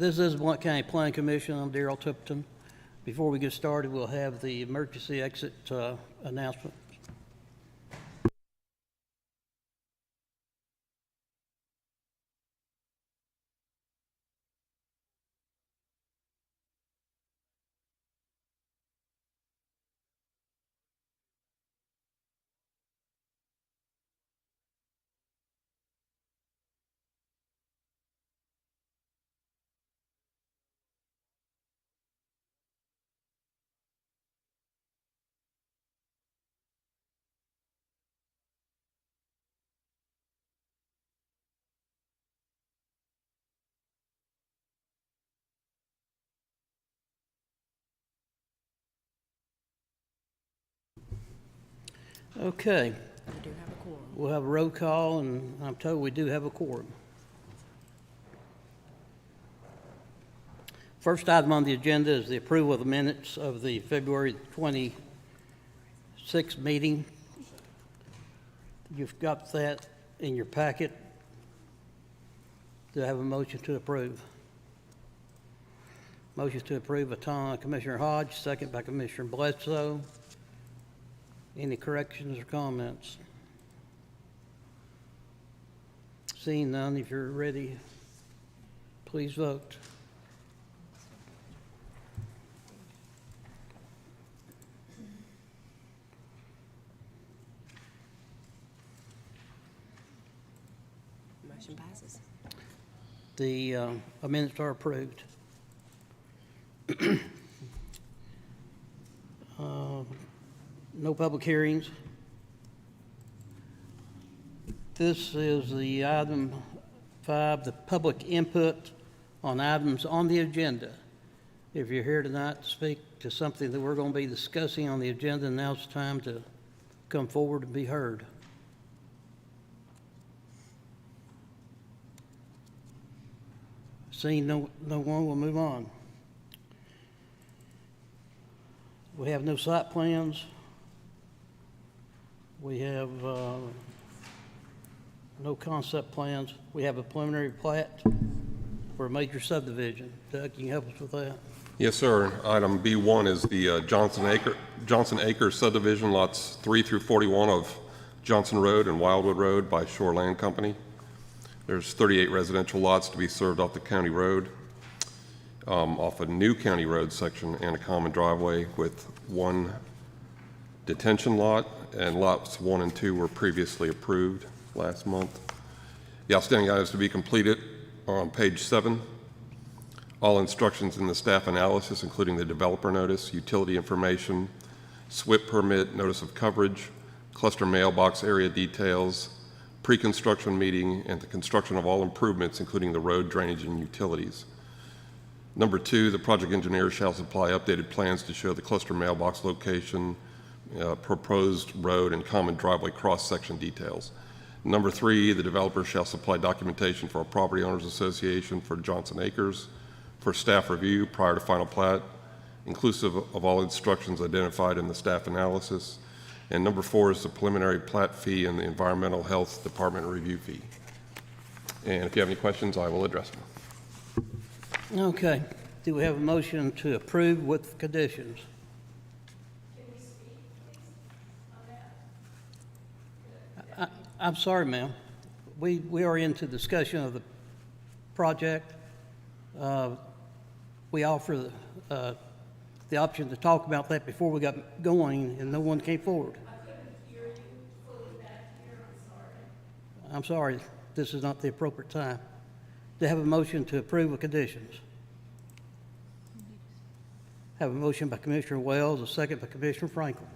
This is Blount County Planning Commission. I'm Darrell Tipton. Before we get started, we'll have the emergency exit announcement. Okay. We do have a quorum. We'll have a roll call, and I'm told we do have a quorum. First item on the agenda is the approval of the minutes of the February 26th meeting. You've got that in your packet. Do I have a motion to approve? Motion to approve by Commissioner Hodge, second by Commissioner Bledsoe. Any corrections or comments? Seeing none, if you're ready, please vote. Motion passes. The amendments are approved. No public hearings. This is the item 5, the public input on items on the agenda. If you're here tonight to speak to something that we're going to be discussing on the agenda, now's the time to come forward and be heard. Seeing no one, we'll move on. We have no site plans. We have no concept plans. We have a preliminary plat for a major subdivision. Doug, can you help us with that? Yes, sir. Item B1 is the Johnson Acre subdivision, lots 3 through 41 of Johnson Road and Wildwood Road by Shore Land Company. There's 38 residential lots to be served off the county road, off a new county road section and a common driveway with one detention lot, and lots 1 and 2 were previously approved last month. The outstanding items to be completed are on page 7. All instructions in the staff analysis, including the developer notice, utility information, SWIP permit, notice of coverage, cluster mailbox area details, pre-construction meeting, and the construction of all improvements, including the road, drainage, and utilities. Number 2, the project engineer shall supply updated plans to show the cluster mailbox location, proposed road, and common driveway cross-section details. Number 3, the developer shall supply documentation for a property owners association for Johnson Acres for staff review prior to final plat, inclusive of all instructions identified in the staff analysis. And number 4 is the preliminary plat fee and the environmental health department review fee. And if you have any questions, I will address them. Okay. Do we have a motion to approve with conditions? I'm sorry, ma'am. We are into discussion of the project. We offer the option to talk about that before we got going, and no one came forward. I couldn't hear you fully back here. I'm sorry. I'm sorry. This is not the appropriate time. To have a motion to approve with conditions. Have a motion by Commissioner Wells, a second by Commissioner Franklin.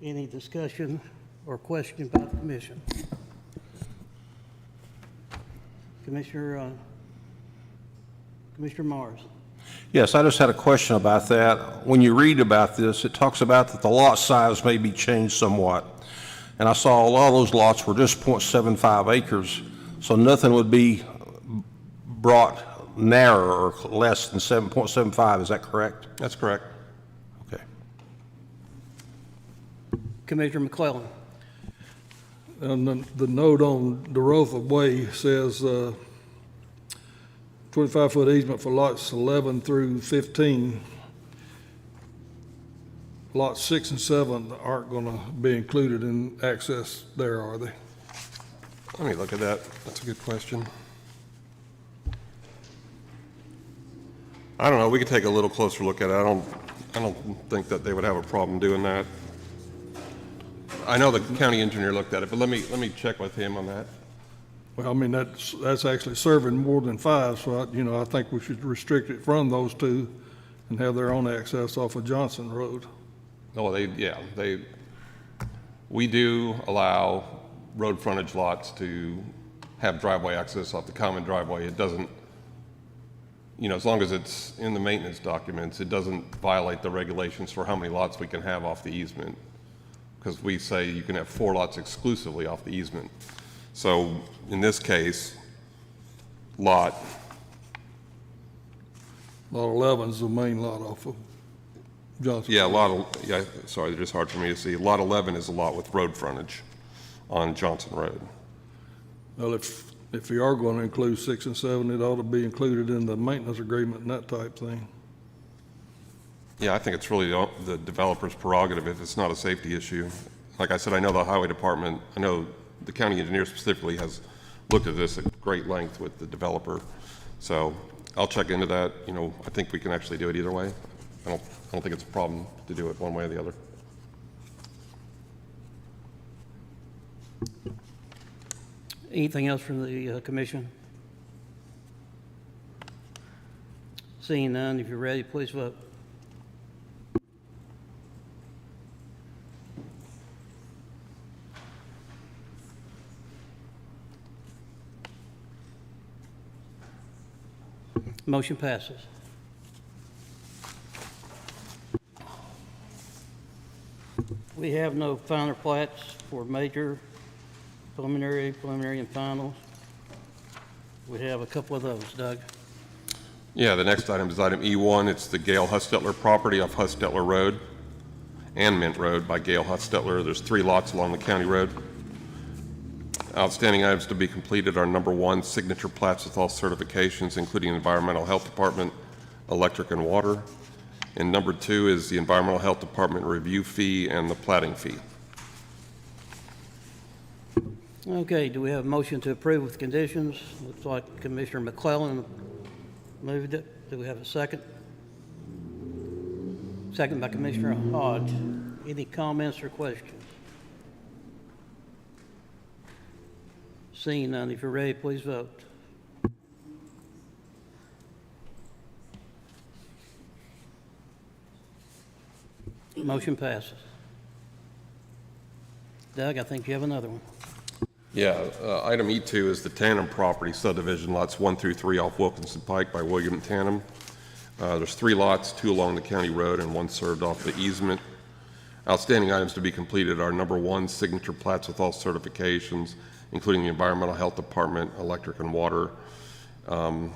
Any discussion or question by the commission? Commissioner Mars. Yes, I just had a question about that. When you read about this, it talks about that the lot size may be changed somewhat. And I saw a lot of those lots were just 0.75 acres, so nothing would be brought narrower or less than 7.75. Is that correct? That's correct. Okay. Commissioner McClellan. And the note on DeRosa Way says 25-foot easement for lots 11 through 15. Lots 6 and 7 aren't going to be included in access there, are they? Let me look at that. That's a good question. I don't know. We could take a little closer look at it. I don't think that they would have a problem doing that. I know the county engineer looked at it, but let me check with him on that. Well, I mean, that's actually serving more than 5, so I think we should restrict it from those 2 and have their own access off of Johnson Road. Oh, we do allow road frontage lots to have driveway access off the common driveway. It doesn't, as long as it's in the maintenance documents, it doesn't violate the regulations for how many lots we can have off the easement. Because we say you can have 4 lots exclusively off the easement. So in this case, lot 11 is the main lot off of Johnson. sorry, they're just hard for me to see. Lot 11 is a lot with road frontage on Johnson Road. Well, if you are going to include 6 and 7, it ought to be included in the maintenance agreement and that type thing. Yeah, I think it's really the developer's prerogative if it's not a safety issue. Like I said, I know the highway department, I know the county engineer specifically has looked at this at great length with the developer. So I'll check into that. I think we can actually do it either way. I don't think it's a problem to do it one way or the other. Anything else from the commission? Seeing none, if you're ready, please vote. Motion passes. We have no final plats for major, preliminary, and finals. We have a couple of those, Doug. Yeah, the next item is item E1. It's the Gail Hustetler property off Hustetler Road and Mint Road by Gail Hustetler. There's 3 lots along the county road. Outstanding items to be completed are number 1, signature plats with all certifications, including Environmental Health Department, electric and water. And number 2 is the Environmental Health Department review fee and the platting fee. Okay, do we have a motion to approve with conditions? Looks like Commissioner McClellan moved it. Do we have a second? Second by Commissioner Hodge. Any comments or questions? Seeing none, if you're ready, please vote. Motion passes. Doug, I think you have another one. Yeah, item E2 is the Tandem property subdivision, lots 1 through 3 off Wilkinson Pike by William Tandem. There's 3 lots, 2 along the county road and 1 served off the easement. Outstanding items to be completed are number 1, signature plats with all certifications, including the Environmental Health Department, electric and water. 2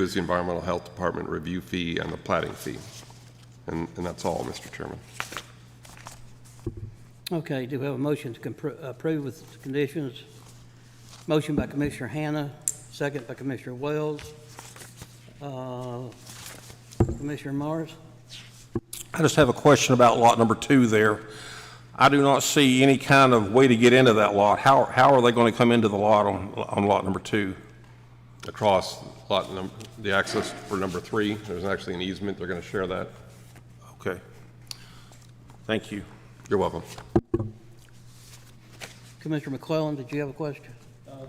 is the Environmental Health Department review fee and the platting fee. And that's all, Mr. Chairman. Okay, do we have a motion to approve with conditions? Motion by Commissioner Hanna, second by Commissioner Wells. Commissioner Morris? I just have a question about lot number 2 there. I do not see any kind of way to get into that lot. How are they going to come into the lot on lot number 2? Across the access for number 3, there's actually an easement. They're going to share that. Okay. Thank you. You're welcome. Commissioner McClellan, did you have a question? I was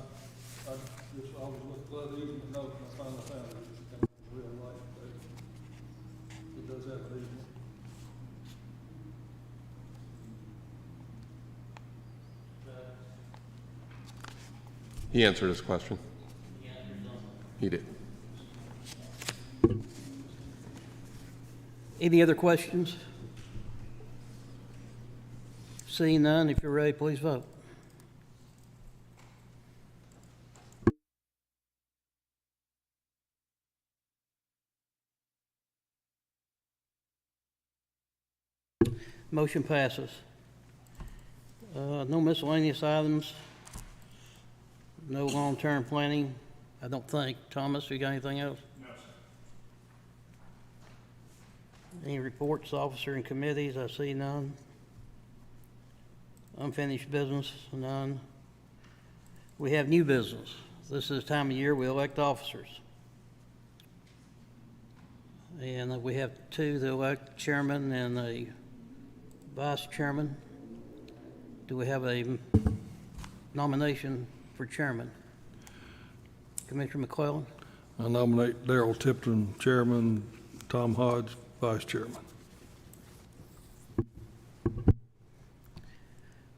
glad to even know when I finally found it. It's real light, but it does have an easement. He answered his question. He did. Any other questions? Seeing none, if you're ready, please vote. Motion passes. No miscellaneous items, no long-term planning, I don't think. Thomas, you got anything else? No, sir. Any reports, officer and committees? I see none. Unfinished business, none. We have new business. This is the time of year we elect officers. And we have two, the elect chairman and a vice chairman. Do we have a nomination for chairman? Commissioner McClellan? I nominate Darrell Tipton, chairman, Tom Hodge, vice chairman.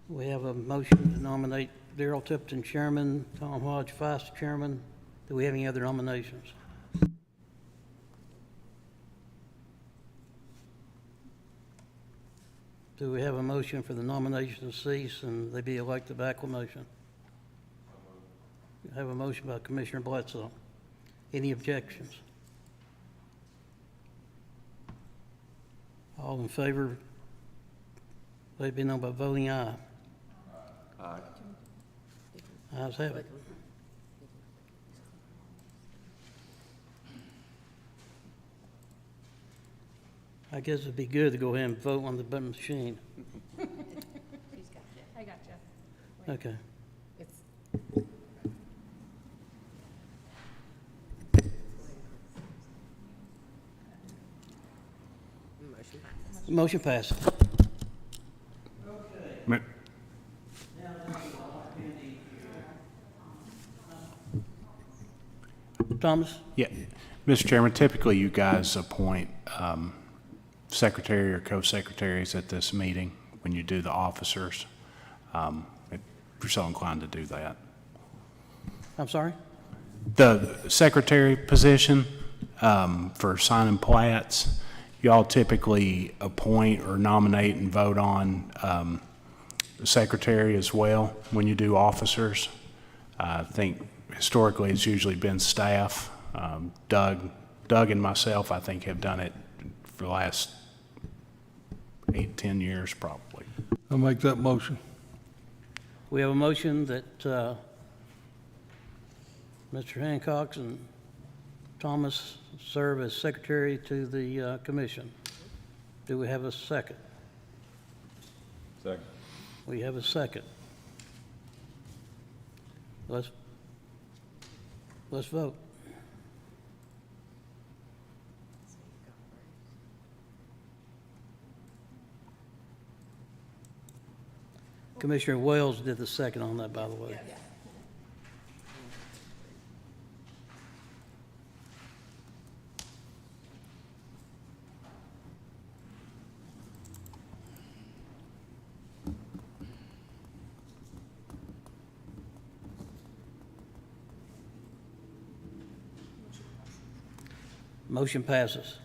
We have a motion to nominate Darrell Tipton chairman, Tom Hodge vice chairman. Do we have any other nominations? Do we have a motion for the nomination to cease and they be elected by acclamation? I have a motion by Commissioner Bledsoe. Any objections? All in favor, let it be known by voting aye. Aye. Ayes have it. I guess it'd be good to go ahead and vote on the machine. She's got you. I got you. Okay. It's, motion passes. Motion passes. Ma- Thomas? Yeah, Mr. Chairman, typically you guys appoint secretary or co-secretaries at this meeting when you do the officers. If you're so inclined to do that. I'm sorry? The secretary position for signing plats, y'all typically appoint or nominate and vote on the secretary as well when you do officers. I think historically it's usually been staff. Doug and myself, I think, have done it for the last 8-10 years probably. I'll make that motion. We have a motion that Mr. Hancock and Thomas serve as secretary to the commission. Do we have a second? Second. We have a second. Let's vote. Commissioner Wells did the second on that, by the way. Motion passes.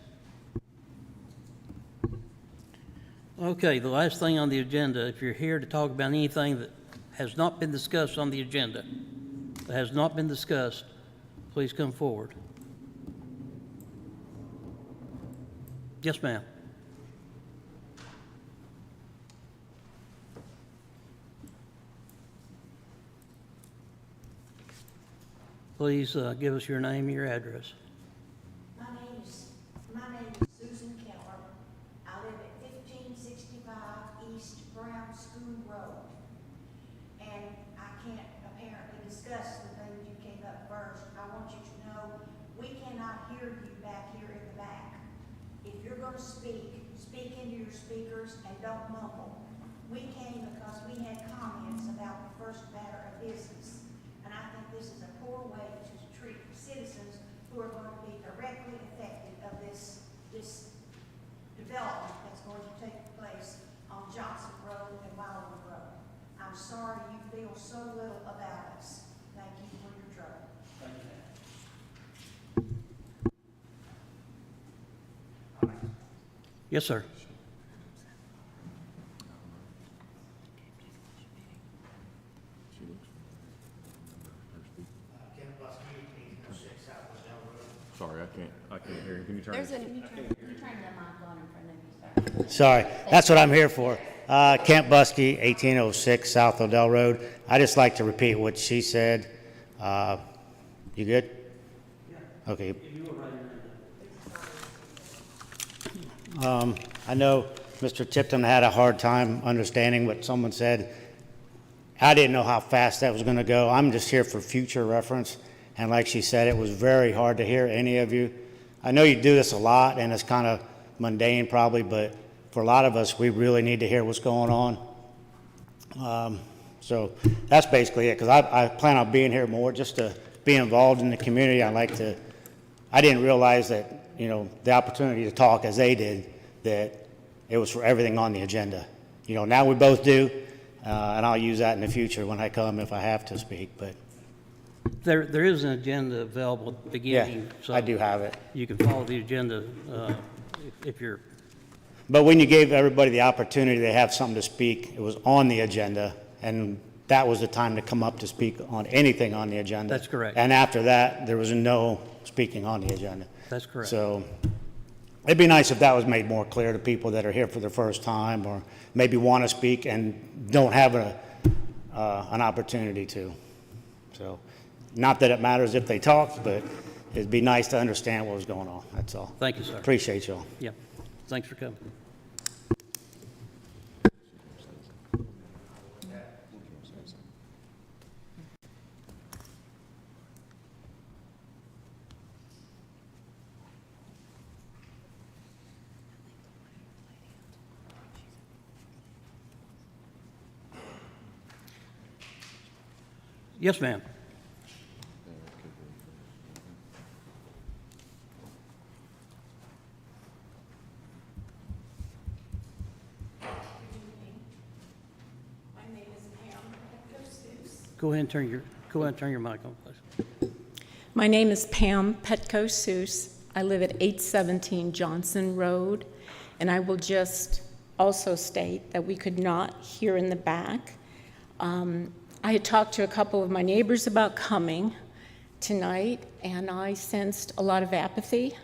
Okay, the last thing on the agenda, if you're here to talk about anything that has not been discussed on the agenda, that has not been discussed, please come forward. Yes, ma'am. Please give us your name and your address. My name is Susan Keller. I live at 1565 East Brown School Road. And I can't apparently discuss the things you came up first. I want you to know, we cannot hear you back here in the back. If you're gonna speak, speak into your speakers and don't mumble. We came because we had comments about the first matter of business. And I think this is a poor way to treat citizens who are going to be directly affected of this development that's going to take place on Johnson Road and Wildwood Road. I'm sorry you feel so little about us. Thank you for your trouble. Yes, sir. Sorry, I can't hear you. Can you turn There's it? an, Sorry, that's what I'm here for. Kent Buskey, 1806 South Odell Road. I just like to repeat what she said. You good? Okay. I know Mr. Tipton had a hard time understanding what someone said. I didn't know how fast that was going to go. I'm just here for future reference. And like she said, it was very hard to hear any of you. I know you do this a lot, and it's kind of mundane probably, but for a lot of us, we really need to hear what's going on. So that's basically it, because I plan on being here more just to be involved in the community. I didn't realize that, you know, the opportunity to talk as they did, that it was for everything on the agenda. You know, now we both do, and I'll use that in the future when I come if I have to speak, but There is an agenda available at the yeah, beginning. So I do have it. you can follow the agenda if you're, But when you gave everybody the opportunity to have something to speak, it was on the agenda, and that was the time to come up to speak on anything on the agenda. That's correct. And after that, there was no speaking on the agenda. that's correct. So it'd be nice if that was made more clear to people that are here for the first time or maybe want to speak and don't have an opportunity to. So not that it matters if they talk, but it'd be nice to understand what was going on. That's all. Thank you, sir. Appreciate y'all. Yeah, thanks for coming. Yes, ma'am. My name is Pam Petco-Seuss. Go ahead and turn your mic on, please. My name is Pam Petco-Seuss. I live at 817 Johnson Road, and I will just also state that we could not hear in the back. I had talked to a couple of my neighbors about coming tonight, and I sensed a lot of apathy.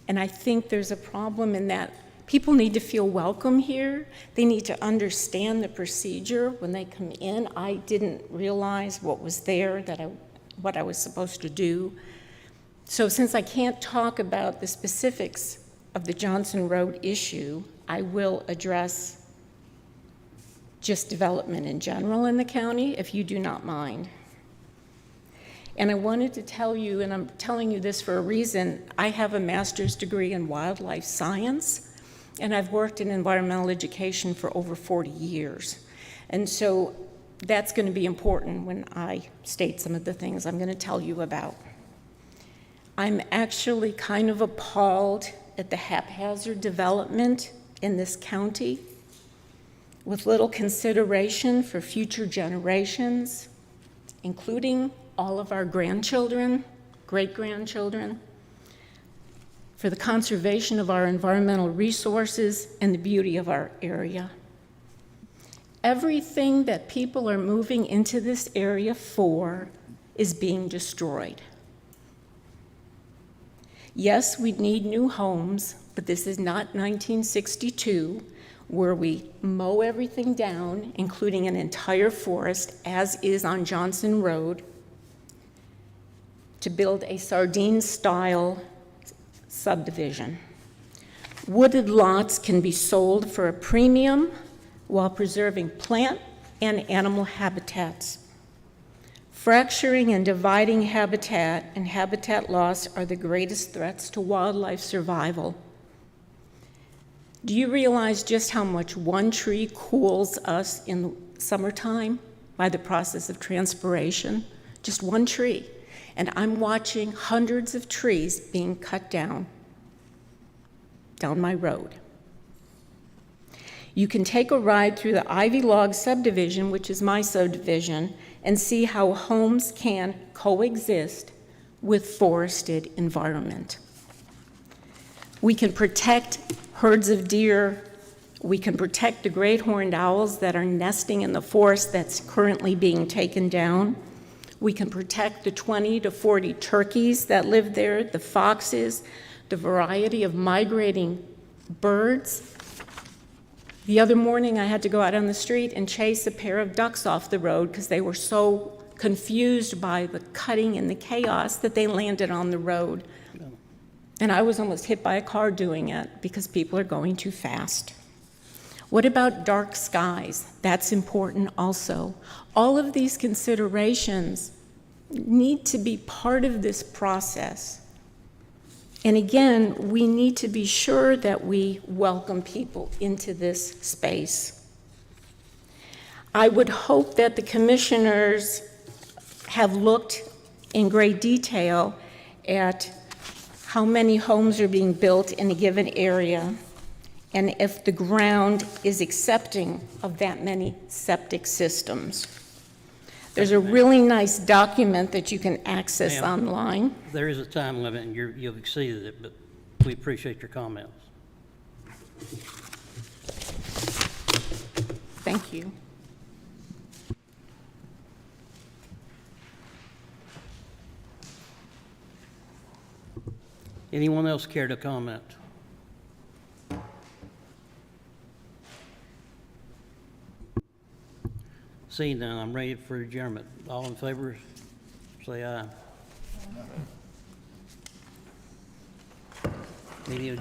And I think there's a problem in that people need to feel welcome here. They need to understand the procedure when they come in. I didn't realize what was there, what I was supposed to do. So since I can't talk about the specifics of the Johnson Road issue, I will address just development in general in the county, if you do not mind. And I wanted to tell you, and I'm telling you this for a reason, I have a master's degree in wildlife science, and I've worked in environmental education for over 40 years. And so that's going to be important when I state some of the things I'm going to tell you about. I'm actually kind of appalled at the haphazard development in this county, with little consideration for future generations, including all of our grandchildren, great-grandchildren, for the conservation of our environmental resources and the beauty of our area. Everything that people are moving into this area for is being destroyed. Yes, we need new homes, but this is not 1962, where we mow everything down, including an entire forest, as is on Johnson Road, to build a sardine-style subdivision. Wooded lots can be sold for a premium while preserving plant and animal habitats. Fracturing and dividing habitat and habitat loss are the greatest threats to wildlife survival. Do you realize just how much one tree cools us in the summertime by the process of transpiration? Just one tree. And I'm watching hundreds of trees being cut down my road. You can take a ride through the Ivy Log subdivision, which is my subdivision, and see how homes can coexist with forested environment. We can protect herds of deer. We can protect the great horned owls that are nesting in the forest that's currently being taken down. We can protect the 20 to 40 turkeys that live there, the foxes, the variety of migrating birds. The other morning, I had to go out on the street and chase a pair of ducks off the road because they were so confused by the cutting and the chaos that they landed on the road. And I was almost hit by a car doing it because people are going too fast. What about dark skies? That's important also. All of these considerations need to be part of this process. And again, we need to be sure that we welcome people into this space. I would hope that the commissioners have looked in great detail at how many homes are being built in a given area, and if the ground is accepting of that many septic systems. There's a really nice document that you can access Ma'am. online. There is a time limit, and you've exceeded it, but we appreciate your comments. Thank you. Anyone else care to comment? Seeing none, I'm ready for adjournment. All in favor, say aye. Meeting adjourned.